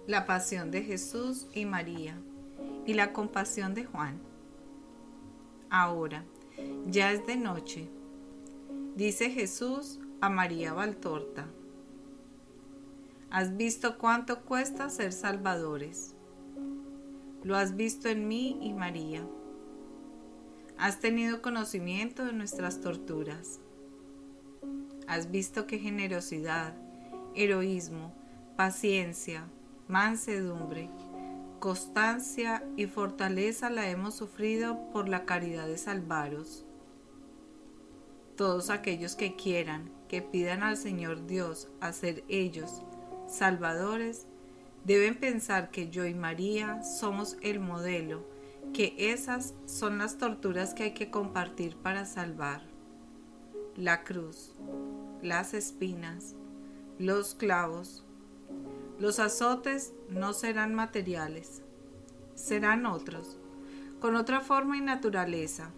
La pasión de Jesús y María y la compasión de Juan. Ahora, ya es de noche. Dice Jesús a María Valtorta: ¿has visto cuánto cuesta ser salvadores? Lo has visto en mí y María. Has tenido conocimiento de nuestras torturas. Has visto qué generosidad, heroísmo, paciencia, mansedumbre, constancia y fortaleza la hemos sufrido por la caridad de salvaros. Todos aquellos que quieran, que pidan al Señor Dios hacer ellos salvadores, deben pensar que yo y María somos el modelo, que esas son las torturas que hay que compartir para salvar. La cruz, las espinas, los clavos, los azotes no serán materiales, serán otros, con otra forma y naturaleza,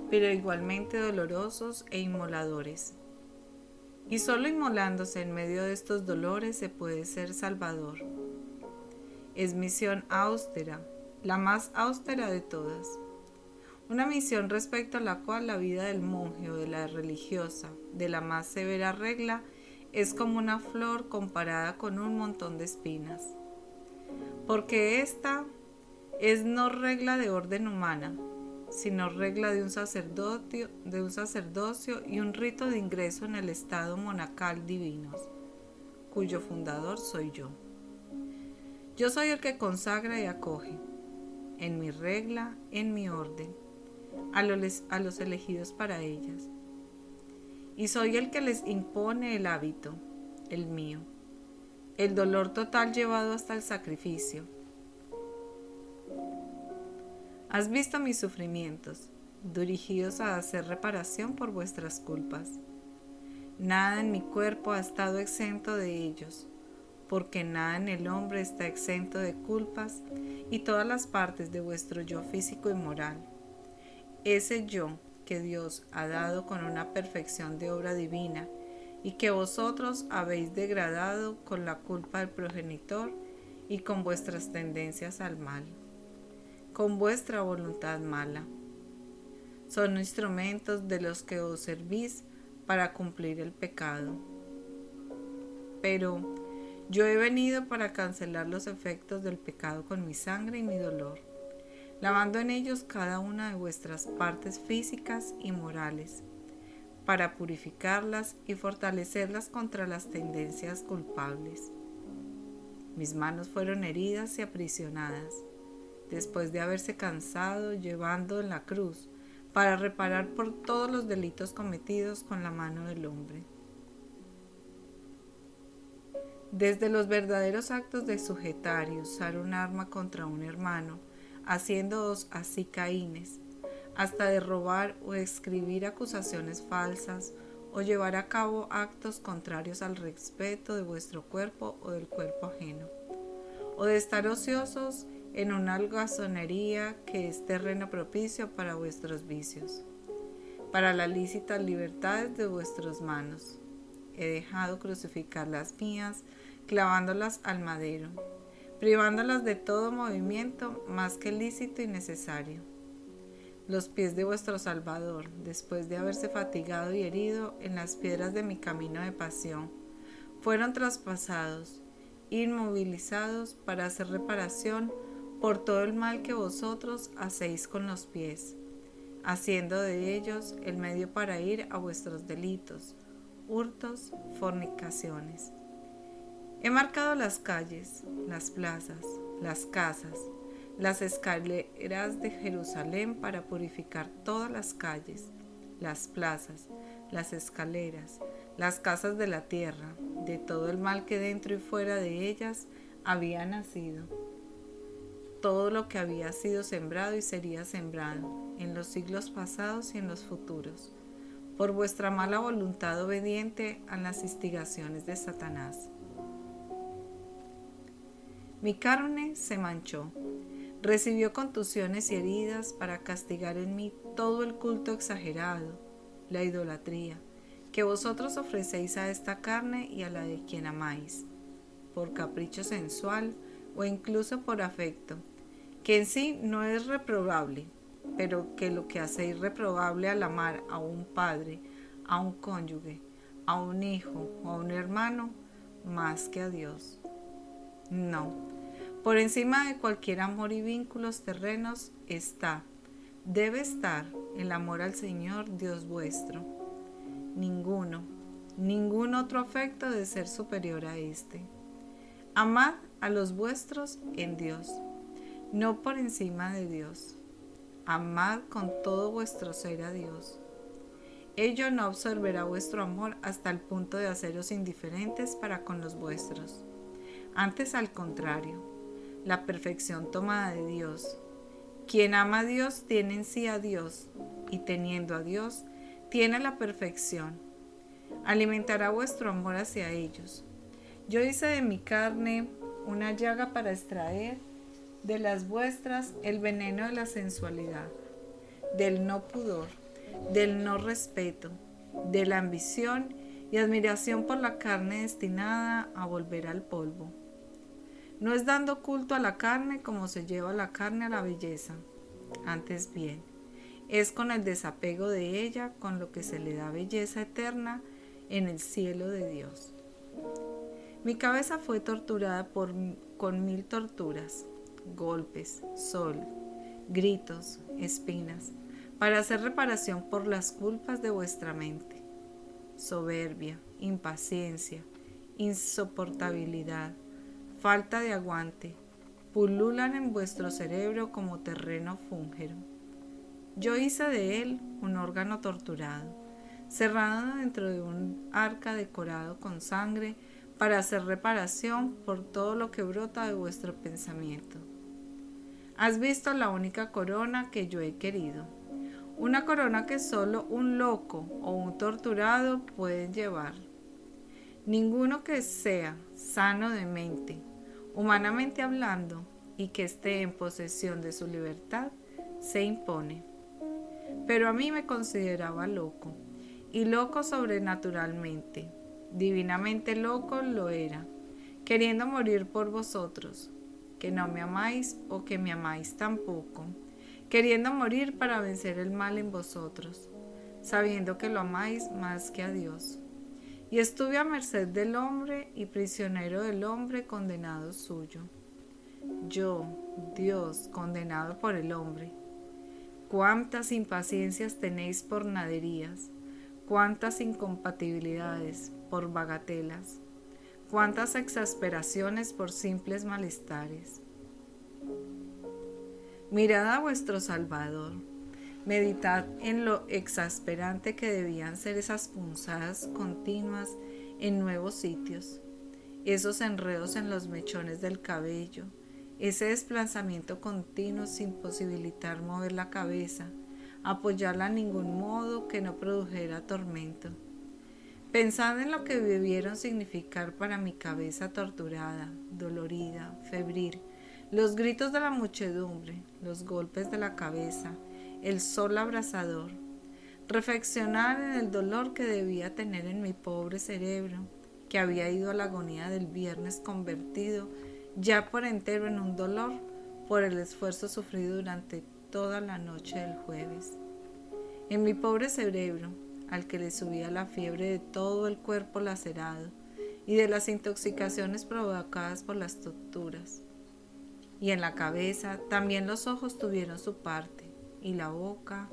pero igualmente dolorosos e inmoladores. Y solo inmolándose en medio de estos dolores se puede ser salvador. Es misión austera, la más austera de todas. Una misión respecto a la cual la vida del monje o de la religiosa, de la más severa regla, es como una flor comparada con un montón de espinas. Porque esta es no regla de orden humana, sino regla de un sacerdocio y un rito de ingreso en el estado monacal divinos, cuyo fundador soy yo. Yo soy el que consagra y acoge, en mi regla, en mi orden, a los elegidos para ellas. Y soy el que les impone el hábito, el mío, el dolor total llevado hasta el sacrificio. Has visto mis sufrimientos, dirigidos a hacer reparación por vuestras culpas. Nada en mi cuerpo ha estado exento de ellos, porque nada en el hombre está exento de culpas, y todas las partes de vuestro yo físico y moral, ese yo que Dios ha dado con una perfección de obra divina, y que vosotros habéis degradado con la culpa del progenitor y con vuestras tendencias al mal, con vuestra voluntad mala. Son instrumentos de los que os servís para cumplir el pecado. Pero yo he venido para cancelar los efectos del pecado con mi sangre y mi dolor, lavando en ellos cada una de vuestras partes físicas y morales, para purificarlas y fortalecerlas contra las tendencias culpables. Mis manos fueron heridas y aprisionadas, después de haberse cansado llevando en la cruz, para reparar por todos los delitos cometidos con la mano del hombre. Desde los verdaderos actos de sujetar y usar un arma contra un hermano, haciéndoos así Caínes, hasta de robar o escribir acusaciones falsas o llevar a cabo actos contrarios al respeto de vuestro cuerpo o del cuerpo ajeno, o de estar ociosos en una holgazanería que es terreno propicio para vuestros vicios, para las lícitas libertades de vuestras manos. He dejado crucificar las mías, clavándolas al madero, privándolas de todo movimiento más que lícito y necesario. Los pies de vuestro Salvador, después de haberse fatigado y herido en las piedras de mi camino de pasión, fueron traspasados, inmovilizados para hacer reparación por todo el mal que vosotros hacéis con los pies, haciendo de ellos el medio para ir a vuestros delitos, hurtos, fornicaciones. He marcado las calles, las plazas, las casas, las escaleras de Jerusalén para purificar todas las calles, las plazas, las escaleras, las casas de la tierra, de todo el mal que dentro y fuera de ellas había nacido. Todo lo que había sido sembrado y sería sembrado en los siglos pasados y en los futuros, por vuestra mala voluntad obediente a las instigaciones de Satanás. Mi carne se manchó, recibió contusiones y heridas para castigar en mí todo el culto exagerado, la idolatría, que vosotros ofrecéis a esta carne y a la de quien amáis. por capricho sensual o incluso por afecto, que en sí no es reprobable, pero que lo que hace irreprobable al amar a un padre, a un cónyuge, a un hijo o a un hermano, más que a Dios. No, por encima de cualquier amor y vínculos terrenos debe estar el amor al Señor Dios vuestro. Ningún otro afecto debe ser superior a este. Amad a los vuestros en Dios, no por encima de Dios. Amad con todo vuestro ser a Dios. Ello no absorberá vuestro amor hasta el punto de haceros indiferentes para con los vuestros. Antes, al contrario, la perfección tomada de Dios. Quien ama a Dios tiene en sí a Dios, y teniendo a Dios, tiene la perfección. Alimentará vuestro amor hacia ellos. Yo hice de mi carne una llaga para extraer de las vuestras el veneno de la sensualidad, del no pudor, del no respeto, de la ambición y admiración por la carne destinada a volver al polvo. No es dando culto a la carne como se lleva la carne a la belleza, antes bien, es con el desapego de ella con lo que se le da belleza eterna en el cielo de Dios. Mi cabeza fue torturada con 1000 torturas, golpes, sol, gritos, espinas, para hacer reparación por las culpas de vuestra mente. Soberbia, impaciencia, insoportabilidad, falta de aguante, pululan en vuestro cerebro como terreno fúngero. Yo hice de él un órgano torturado, cerrado dentro de un arca decorado con sangre para hacer reparación por todo lo que brota de vuestro pensamiento. Has visto la única corona que yo he querido, una corona que solo un loco o un torturado pueden llevar. Ninguno que sea sano de mente, humanamente hablando, y que esté en posesión de su libertad, se impone. Pero a mí me consideraba loco, y loco sobrenaturalmente. Divinamente loco lo era, queriendo morir por vosotros, que no me amáis o que me amáis tampoco, queriendo morir para vencer el mal en vosotros, sabiendo que lo amáis más que a Dios. Y estuve a merced del hombre y prisionero del hombre condenado suyo. Yo, Dios, condenado por el hombre. Cuántas impaciencias tenéis por naderías, cuántas incompatibilidades por bagatelas, cuántas exasperaciones por simples malestares. Mirad a vuestro Salvador, meditad en lo exasperante que debían ser esas punzadas continuas en nuevos sitios, esos enredos en los mechones del cabello, ese desplazamiento continuo sin posibilitar mover la cabeza, apoyarla en ningún modo que no produjera tormento. Pensad en lo que debieron significar para mi cabeza torturada, dolorida, febril, los gritos de la muchedumbre, los golpes de la cabeza, el sol abrasador. Reflexionar en el dolor que debía tener en mi pobre cerebro, que había ido a la agonía del viernes convertido ya por entero en un dolor por el esfuerzo sufrido durante toda la noche del jueves. En mi pobre cerebro, al que le subía la fiebre de todo el cuerpo lacerado y de las intoxicaciones provocadas por las torturas. Y en la cabeza también los ojos tuvieron su parte, y la boca,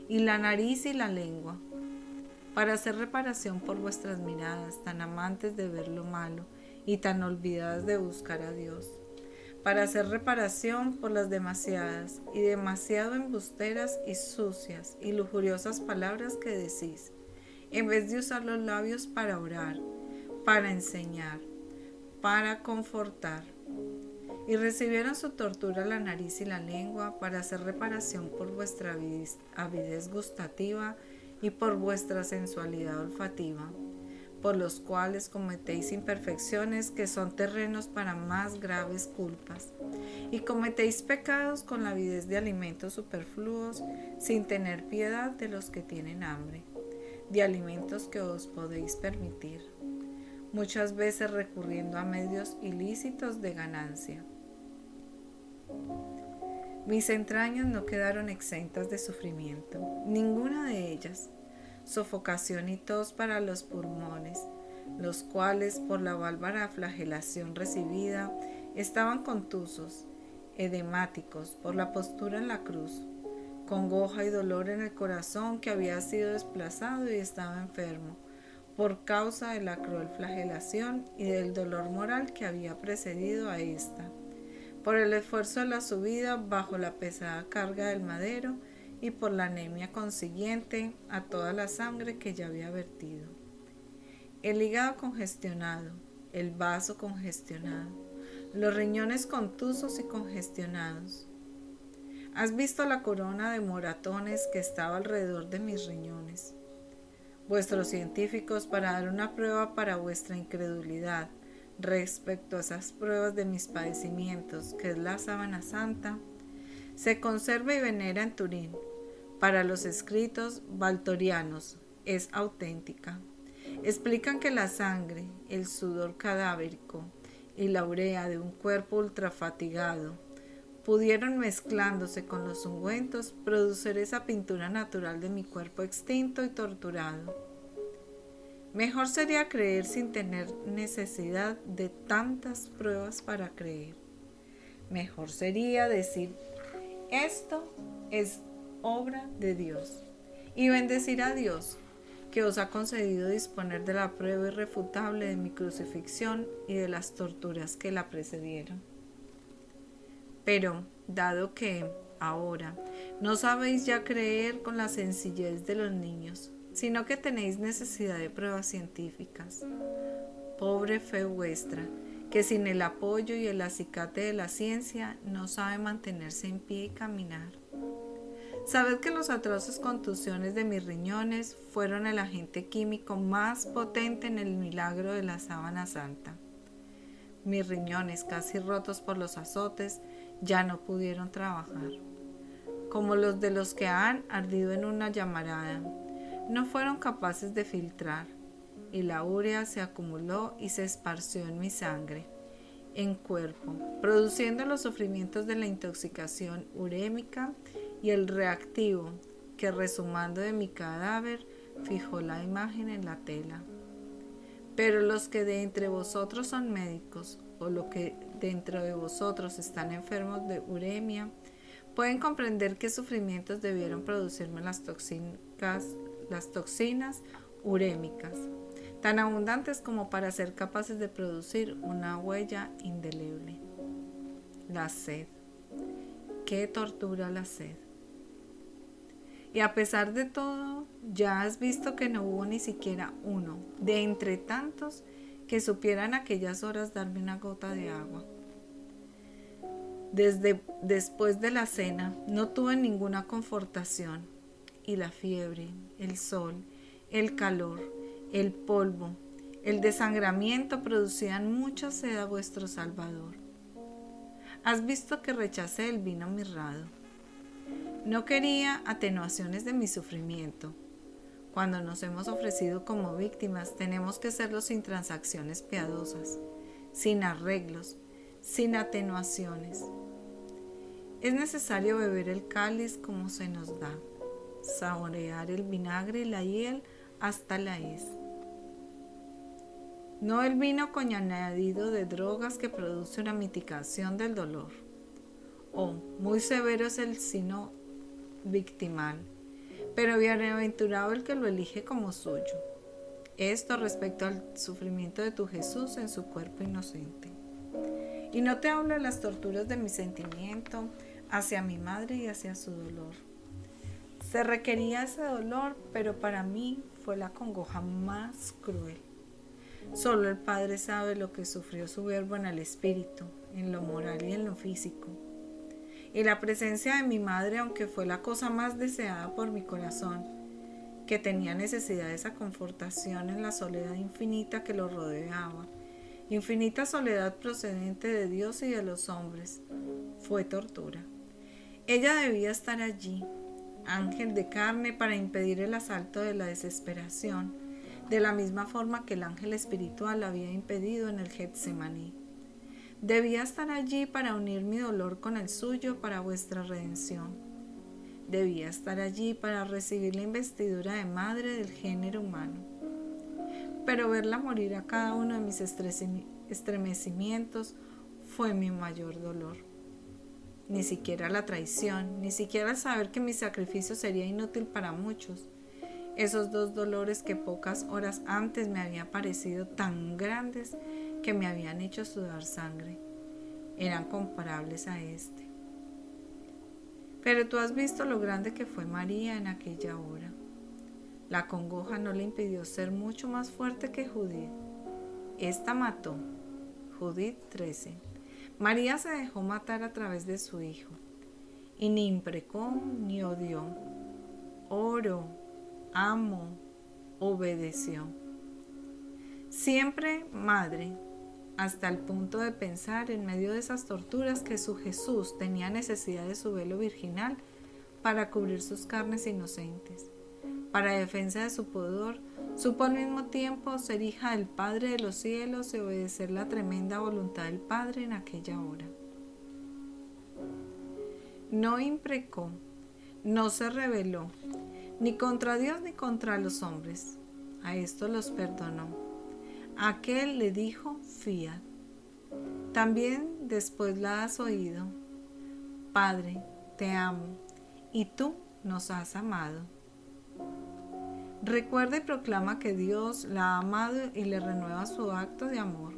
y la nariz y la lengua, para hacer reparación por vuestras miradas tan amantes de ver lo malo y tan olvidadas de buscar a Dios, para hacer reparación por las demasiadas y demasiado embusteras y sucias y lujuriosas palabras que decís, en vez de usar los labios para orar, para enseñar, para confortar. Y recibieron su tortura la nariz y la lengua para hacer reparación por vuestra avidez gustativa y por vuestra sensualidad olfativa, por los cuales cometéis imperfecciones que son terrenos para más graves culpas, y cometéis pecados con la avidez de alimentos superfluos, sin tener piedad de los que tienen hambre, de alimentos que os podéis permitir. muchas veces recurriendo a medios ilícitos de ganancia. Mis entrañas no quedaron exentas de sufrimiento, ninguna de ellas. Sofocación y tos para los pulmones, los cuales, por la bárbara flagelación recibida, estaban contusos, edemáticos por la postura en la cruz, congoja y dolor en el corazón que había sido desplazado y estaba enfermo, por causa de la cruel flagelación y del dolor moral que había precedido a esta, por el esfuerzo de la subida bajo la pesada carga del madero y por la anemia consiguiente a toda la sangre que ya había vertido. El hígado congestionado, el vaso congestionado, los riñones contusos y congestionados. ¿Has visto la corona de moratones que estaba alrededor de mis riñones? Vuestros científicos, para dar una prueba para vuestra incredulidad respecto a esas pruebas de mis padecimientos, que es la sábana santa, se conserva y venera en Turín. Para los escritos valtorianos es auténtica. Explican que la sangre, el sudor cadáverico y la urea de un cuerpo ultrafatigado pudieron, mezclándose con los ungüentos, producir esa pintura natural de mi cuerpo extinto y torturado. Mejor sería creer sin tener necesidad de tantas pruebas para creer. Mejor sería decir, esto es obra de Dios, y bendecir a Dios, que os ha concedido disponer de la prueba irrefutable de mi crucifixión y de las torturas que la precedieron. Pero, dado que, ahora, no sabéis ya creer con la sencillez de los niños, sino que tenéis necesidad de pruebas científicas, pobre fe vuestra, que sin el apoyo y el acicate de la ciencia no sabe mantenerse en pie y caminar. Sabed que las atroces contusiones de mis riñones fueron el agente químico más potente en el milagro de la sábana santa. Mis riñones, casi rotos por los azotes, ya no pudieron trabajar. Como los de los que han ardido en una llamarada, no fueron capaces de filtrar, y la urea se acumuló y se esparció en mi sangre, en cuerpo, produciendo los sufrimientos de la intoxicación urémica y el reactivo que, resumando de mi cadáver, fijó la imagen en la tela. Pero los que de entre vosotros son médicos, o los que dentro de vosotros están enfermos de uremia, pueden comprender qué sufrimientos debieron producirme las toxinas urémicas, tan abundantes como para ser capaces de producir una huella indeleble. La sed. Qué tortura la sed. Y a pesar de todo, ya has visto que no hubo ni siquiera uno, de entre tantos, que supiera en aquellas horas darme una gota de agua. Después de la cena, no tuve ninguna confortación, y la fiebre, el sol, el calor, el polvo, el desangramiento producían mucha sed a vuestro Salvador. Has visto que rechacé el vino mirrado. No quería atenuaciones de mi sufrimiento. Cuando nos hemos ofrecido como víctimas, tenemos que serlo sin transacciones piadosas, sin arreglos, sin atenuaciones. Es necesario beber el cáliz como se nos da, saborear el vinagre y la hiel hasta la hez. No el vino con añadido de drogas que produce una mitigación del dolor. Muy severo es el sino victimal, pero bienaventurado el que lo elige como suyo. Esto respecto al sufrimiento de tu Jesús en su cuerpo inocente. Y no te hablo de las torturas de mi sentimiento hacia mi madre y hacia su dolor. Se requería ese dolor, pero para mí fue la congoja más cruel. Solo el Padre sabe lo que sufrió su verbo en el espíritu, en lo moral y en lo físico. Y la presencia de mi madre, aunque fue la cosa más deseada por mi corazón, que tenía necesidad de esa confortación en la soledad infinita que lo rodeaba, infinita soledad procedente de Dios y de los hombres, fue tortura. Ella debía estar allí, ángel de carne, para impedir el asalto de la desesperación, de la misma forma que el ángel espiritual lo había impedido en el Getsemaní. Debía estar allí para unir mi dolor con el suyo para vuestra redención. Debía estar allí para recibir la investidura de madre del género humano. Pero verla morir a cada uno de mis estremecimientos fue mi mayor dolor. Ni siquiera la traición, ni siquiera el saber que mi sacrificio sería inútil para muchos. Esos dos dolores que pocas horas antes me habían parecido tan grandes que me habían hecho sudar sangre, eran comparables a este. Pero tú has visto lo grande que fue María en aquella hora. La congoja no le impidió ser mucho más fuerte que Judith. Esta mató. Judith 13. María se dejó matar a través de su hijo, y ni imprecó ni odió. Oró, amó, obedeció. Siempre madre, hasta el punto de pensar en medio de esas torturas que su Jesús tenía necesidad de su velo virginal para cubrir sus carnes inocentes. Para defensa de su pudor, supo al mismo tiempo ser hija del Padre de los cielos y obedecer la tremenda voluntad del Padre en aquella hora. No imprecó, no se rebeló, ni contra Dios ni contra los hombres. A estos los perdonó. A aquel le dijo fiat. También después la has oído. Padre, te amo, y tú nos has amado. Recuerda y proclama que Dios la ha amado y le renueva su acto de amor.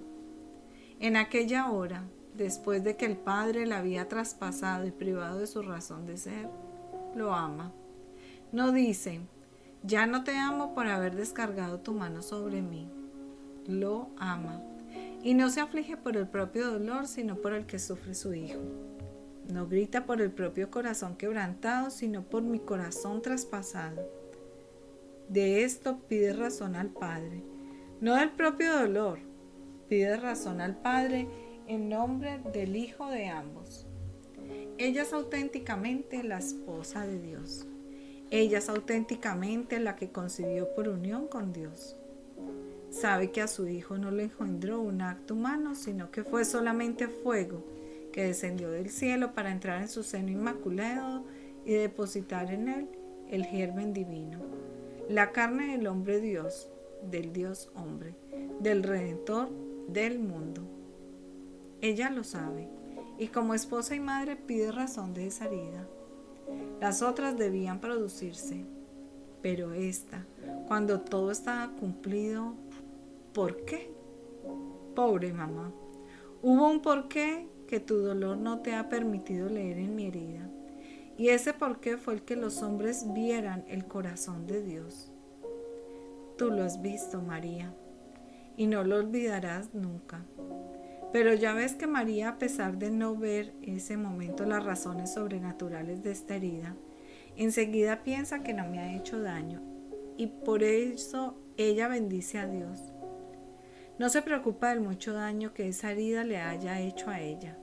En aquella hora, después de que el Padre la había traspasado y privado de su razón de ser, lo ama. No dice, ya no te amo por haber descargado tu mano sobre mí. Lo ama. Y no se aflige por el propio dolor, sino por el que sufre su hijo. No grita por el propio corazón quebrantado, sino por mi corazón traspasado. De esto pide razón al Padre, no del propio dolor, pide razón al Padre en nombre del Hijo de ambos. Ella es auténticamente la esposa de Dios. Ella es auténticamente la que concibió por unión con Dios. Sabe que a su Hijo no le engendró un acto humano, sino que fue solamente fuego que descendió del cielo para entrar en su seno inmaculado y depositar en él el germen divino. La carne del hombre Dios, del Dios hombre, del Redentor del mundo. Ella lo sabe, y como esposa y madre pide razón de esa herida. Las otras debían producirse, pero esta, cuando todo estaba cumplido, ¿por qué? Pobre mamá, hubo un porqué que tu dolor no te ha permitido leer en mi herida. Y ese porqué fue el que los hombres vieran el corazón de Dios. Tú lo has visto, María, y no lo olvidarás nunca. Pero ya ves que María, a pesar de no ver en ese momento las razones sobrenaturales de esta herida, enseguida piensa que no me ha hecho daño, y por eso ella bendice a Dios. No se preocupa del mucho daño que esa herida le haya hecho a ella.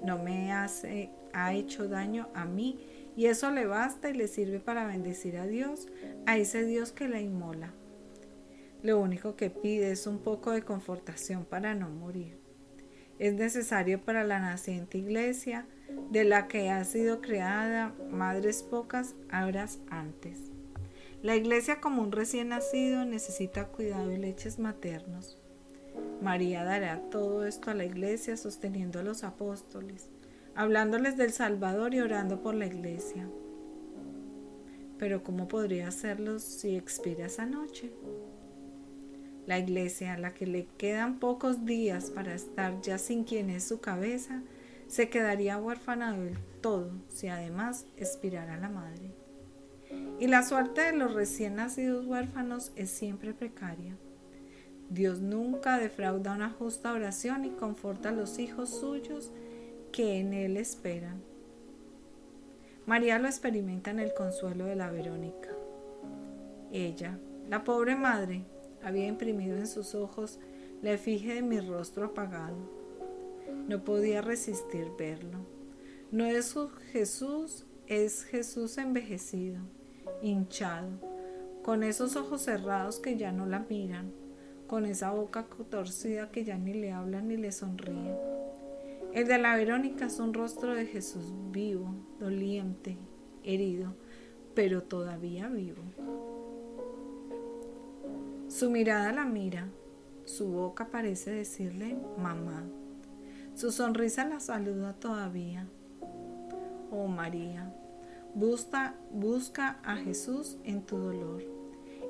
No me ha hecho daño a mí, y eso le basta y le sirve para bendecir a Dios, a ese Dios que la inmola. Lo único que pide es un poco de confortación para no morir. Es necesario para la naciente iglesia, de la que ha sido creada madres pocas horas antes. La iglesia, como un recién nacido, necesita cuidado y leches maternos. María dará todo esto a la iglesia, sosteniendo a los apóstoles, hablándoles del Salvador y orando por la iglesia. Pero ¿cómo podría hacerlo si expira esa noche? La iglesia, a la que le quedan pocos días para estar ya sin quien es su cabeza, se quedaría huérfana del todo si además expirara la madre. Y la suerte de los recién nacidos huérfanos es siempre precaria. Dios nunca defrauda una justa oración y conforta a los hijos suyos que en Él esperan. María lo experimenta en el consuelo de la Verónica. Ella, la pobre madre, había imprimido en sus ojos la efigie de mi rostro apagado. No podía resistir verlo. No es Jesús, es Jesús envejecido, hinchado, con esos ojos cerrados que ya no la miran, con esa boca torcida que ya ni le habla ni le sonríe. El de la Verónica es un rostro de Jesús vivo, doliente, herido, pero todavía vivo. Su mirada la mira, su boca parece decirle mamá, su sonrisa la saluda todavía. Oh María, busca a Jesús en tu dolor.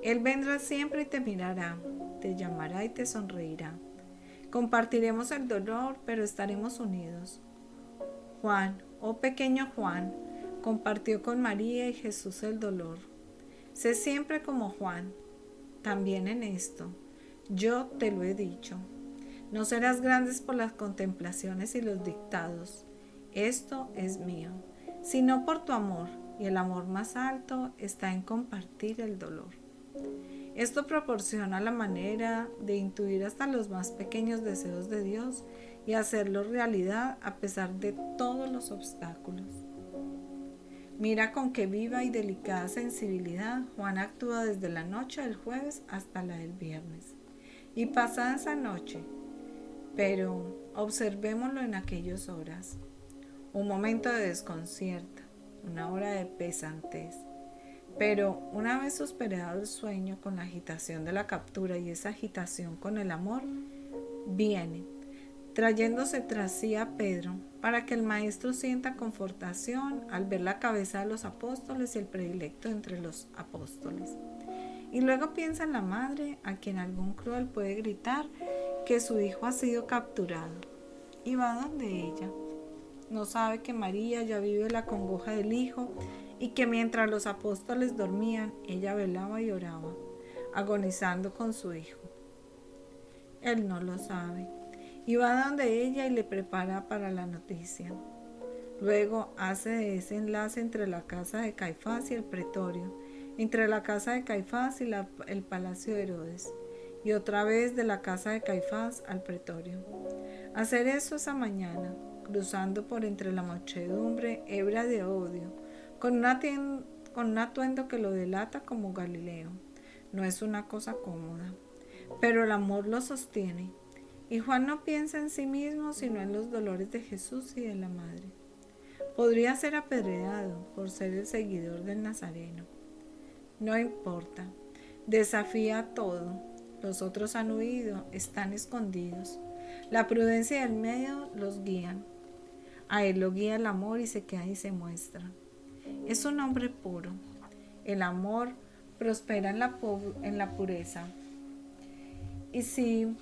Él vendrá siempre y te mirará, te llamará y te sonreirá. Compartiremos el dolor, pero estaremos unidos. Juan, oh pequeño Juan, compartió con María y Jesús el dolor. Sé siempre como Juan, también en esto. Yo te lo he dicho. No serás grande por las contemplaciones y los dictados. Esto es mío, sino por tu amor, y el amor más alto está en compartir el dolor. Esto proporciona la manera de intuir hasta los más pequeños deseos de Dios y hacerlos realidad a pesar de todos los obstáculos. Mira con qué viva y delicada sensibilidad Juan actúa desde la noche del jueves hasta la del viernes. Y pasada esa noche, pero observémoslo en aquellas horas, un momento de desconcierto, una hora de pesantez. Pero una vez superado el sueño con la agitación de la captura y esa agitación con el amor, viene, trayéndose tras sí a Pedro, para que el maestro sienta confortación al ver la cabeza de los apóstoles y el predilecto entre los apóstoles. Y luego piensa en la madre, a quien algún cruel puede gritar que su hijo ha sido capturado, y va donde ella. No sabe que María ya vive la congoja del hijo y que mientras los apóstoles dormían, ella velaba y oraba, agonizando con su hijo. Él no lo sabe y va donde ella y le prepara para la noticia. Luego hace de ese enlace entre la casa de Caifás y el pretorio, entre la casa de Caifás y el palacio de Herodes, y otra vez de la casa de Caifás al pretorio. Hacer eso esa mañana, cruzando por entre la muchedumbre ebria de odio, con un atuendo que lo delata como Galileo, no es una cosa cómoda, pero el amor lo sostiene, y Juan no piensa en sí mismo sino en los dolores de Jesús y de la madre. Podría ser apedreado por ser el seguidor del Nazareno. No importa, desafía todo. Los otros han huido, están escondidos. La prudencia del medio los guían. A él lo guía el amor y se queda y se muestra. Es un hombre puro. El amor prospera en la pureza. Y si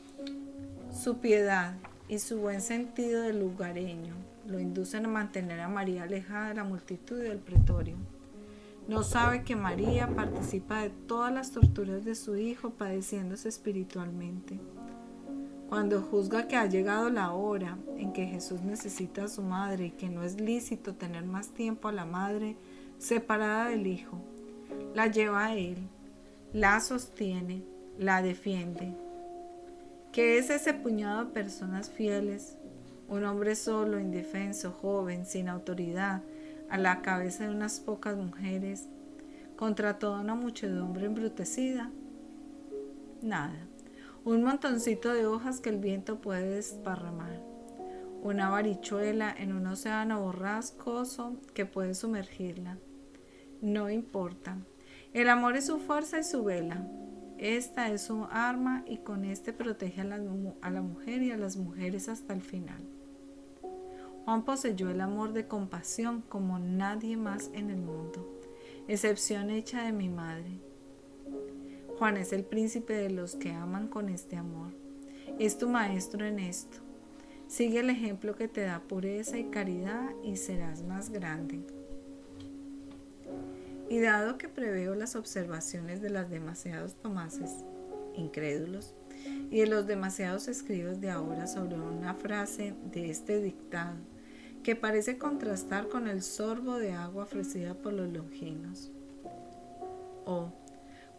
su piedad y su buen sentido de lugareño lo inducen a mantener a María alejada de la multitud y del pretorio, no sabe que María participa de todas las torturas de su hijo padeciéndose espiritualmente. Cuando juzga que ha llegado la hora en que Jesús necesita a su madre y que no es lícito tener más tiempo a la madre separada del hijo, la lleva a él, la sostiene, la defiende. ¿Qué es ese puñado de personas fieles? Un hombre solo, indefenso, joven, sin autoridad, a la cabeza de unas pocas mujeres, contra toda una muchedumbre embrutecida. Nada, un montoncito de hojas que el viento puede desparramar, una varichuela en un océano borrascoso que puede sumergirla. No importa, el amor es su fuerza y su vela. Esta es su arma y con este protege a la mujer y a las mujeres hasta el final. Juan poseyó el amor de compasión como nadie más en el mundo, excepción hecha de mi madre. Juan es el príncipe de los que aman con este amor. Es tu maestro en esto. Sigue el ejemplo que te da pureza y caridad y serás más grande. Y dado que preveo las observaciones de los demasiados Tomases, incrédulos, y de los demasiados escribas de ahora sobre una frase de este dictado, que parece contrastar con el sorbo de agua ofrecida por los longinos. Oh,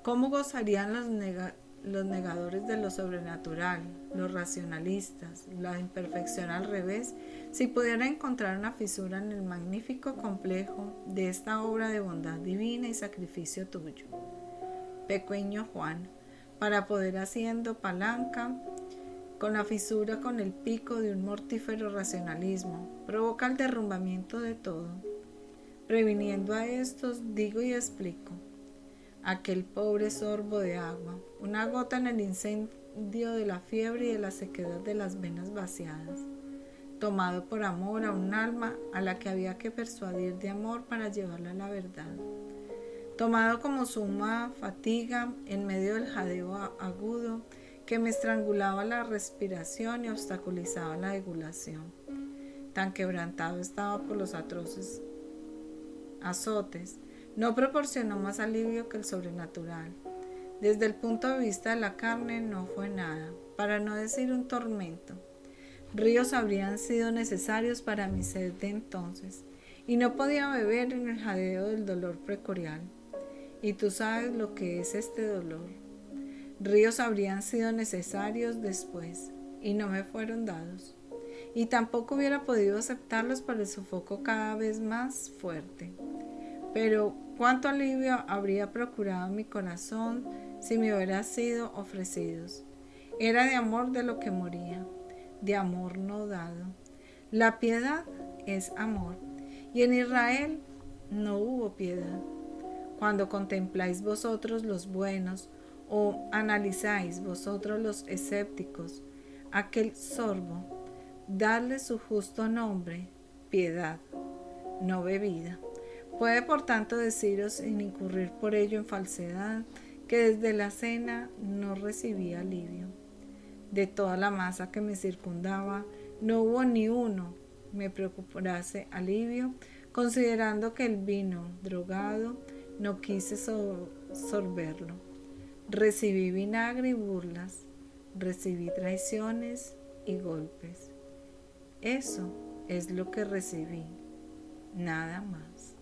¿cómo gozarían los negadores de lo sobrenatural, los racionalistas, la imperfección al revés, si pudieran encontrar una fisura en el magnífico complejo de esta obra de bondad divina y sacrificio tuyo? pequeño Juan, para poder haciendo palanca con la fisura con el pico de un mortífero racionalismo, provoca el derrumbamiento de todo. Previniendo a estos, digo y explico. Aquel pobre sorbo de agua, una gota en el incendio de la fiebre y de la sequedad de las venas vaciadas, tomado por amor a un alma a la que había que persuadir de amor para llevarla a la verdad, tomado como suma fatiga en medio del jadeo agudo que me estrangulaba la respiración y obstaculizaba la egulación. Tan quebrantado estaba por los atroces azotes, no proporcionó más alivio que el sobrenatural. Desde el punto de vista de la carne no fue nada, para no decir un tormento. Ríos habrían sido necesarios para mi sed de entonces, y no podía beber en el jadeo del dolor precordial. Y tú sabes lo que es este dolor. Ríos habrían sido necesarios después, y no me fueron dados. Y tampoco hubiera podido aceptarlos por el sofoco cada vez más fuerte. Pero cuánto alivio habría procurado mi corazón si me hubieran sido ofrecidos. Era de amor de lo que moría, de amor no dado. La piedad es amor, y en Israel no hubo piedad. Cuando contempláis vosotros los buenos, o analizáis vosotros los escépticos, aquel sorbo, dadle su justo nombre, piedad, no bebida. Puede por tanto deciros, sin incurrir por ello en falsedad, que desde la cena no recibí alivio. De toda la masa que me circundaba, no hubo ni uno me procurase alivio, considerando que el vino drogado no quise sorberlo. Recibí vinagre y burlas, recibí traiciones y golpes. Eso es lo que recibí, nada más.